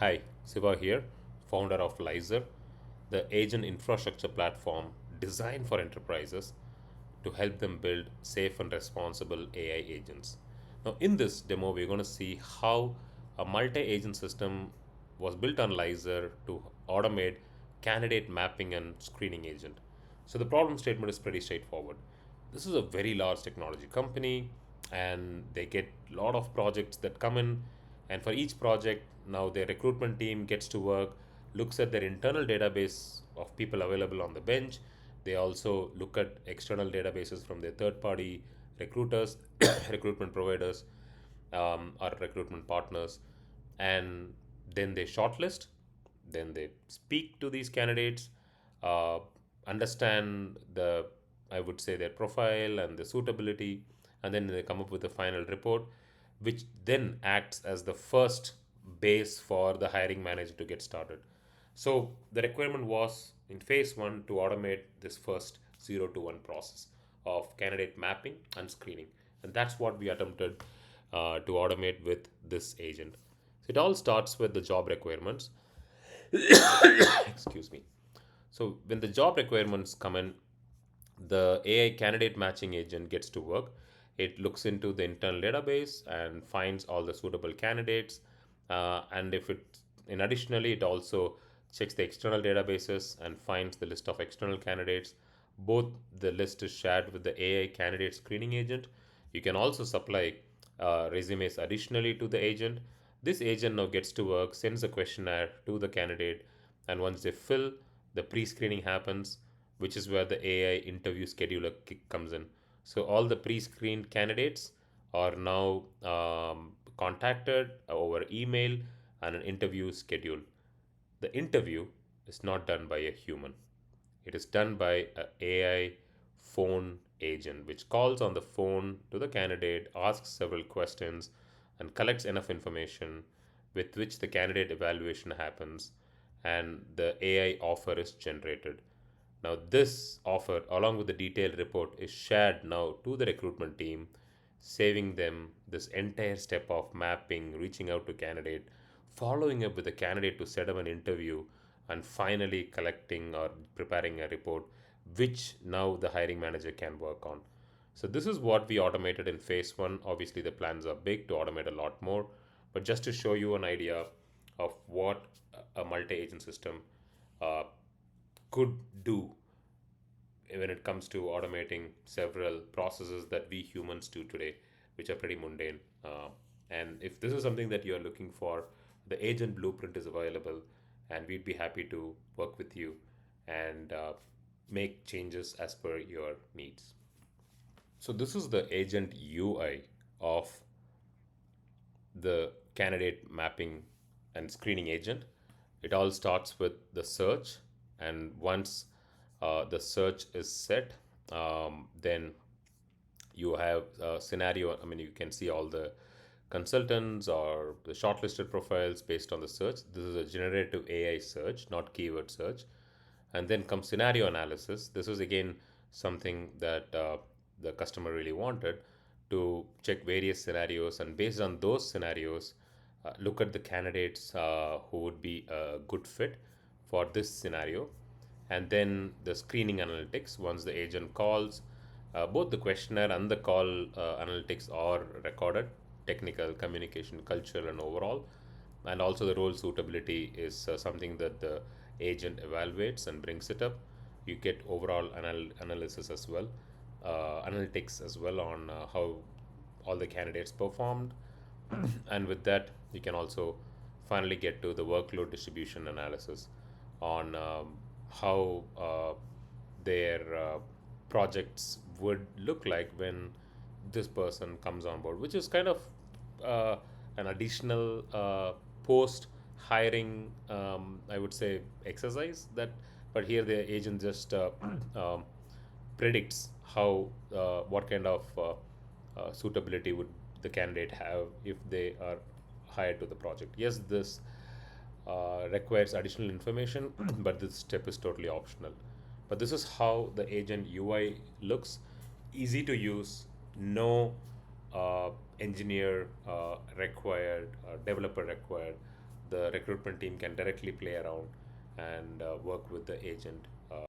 Hi, Siva here, founder of Lyzr, the agent infrastructure platform designed for enterprises to help them build safe and responsible AI agents. Now, in this demo, we're going to see how a multi agent system was built on Lyzr to automate candidate mapping and screening agent. So, the problem statement is pretty straightforward. This is a very large technology company, and they get a lot of projects that come in, and for each project now their recruitment team gets to work, looks at their internal database of people available on the bench. They also look at external databases from their third party recruiters recruitment providers, or recruitment partners, and then they shortlist, then they speak to these candidates, uh, understand the, I would say, their profile and the suitability, and then they come up with a final report, which then acts as the first base for the hiring manager to get started. So the requirement was in phase one to automate this first 0 to 1 process of candidate mapping and screening. And that's what we attempted to automate with this agent. So it all starts with the job requirements. Excuse me. So when the job requirements come in, the AI candidate matching agent gets to work. It looks into the internal database and finds all the suitable candidates. And if it, in additionally, it also checks the external databases and finds the list of external candidates. Both the list is shared with the AI candidate screening agent. You can also supply resumes additionally to the agent. This agent now gets to work, sends a questionnaire to the candidate, and once they fill, the pre-screening happens, which is where the AI interview scheduler comes in. So all the pre-screened candidates are now contacted over email and an interview scheduled. The interview is not done by a human. It is done by a AI phone agent, which calls on the phone to the candidate, asks several questions, and collects enough information with which the candidate evaluation happens and the AI offer is generated. Now, this offer, along with the detailed report, is shared now to the recruitment team, saving them this entire step of mapping, reaching out to candidate, following up with the candidate to set up an interview, and finally collecting or preparing a report, which now the hiring manager can work on. So this is what we automated in phase one. Obviously, the plans are big to automate a lot more, but just to show you an idea of what a multi-agent system uh, could do when it comes to automating several processes that we humans do today, which are pretty mundane. And if this is something that you're looking for, the agent blueprint is available, and we'd be happy to work with you and make changes as per your needs. So, this is the agent UI of the candidate mapping and screening agent. It all starts with the search, and once the search is set, then you have a scenario. I mean, you can see all the consultants or the shortlisted profiles based on the search. This is a generative AI search, not keyword search. And then comes scenario analysis. This is again something that the customer really wanted, to check various scenarios, and based on those scenarios, look at the candidates who would be a good fit for this scenario. And then the screening analytics. Once the agent calls, both the questionnaire and the call analytics are recorded: technical, communication, cultural, and overall. And also the role suitability is something that the agent evaluates and brings it up. You get overall analysis as well, analytics as well, on how all the candidates performed. And with that, you can also finally get to the workload distribution analysis on how their projects would look like when this person comes on board, which is kind of uh, an additional post hiring, I would say, exercise that. But here the agent just um, predicts how what kind of suitability would the candidate have if they are hired to the project. Yes, this requires additional information, but this step is totally optional. But this is how the agent UI looks: easy to use, no engineer required, developer required. the recruitment team can directly play around and work with the agent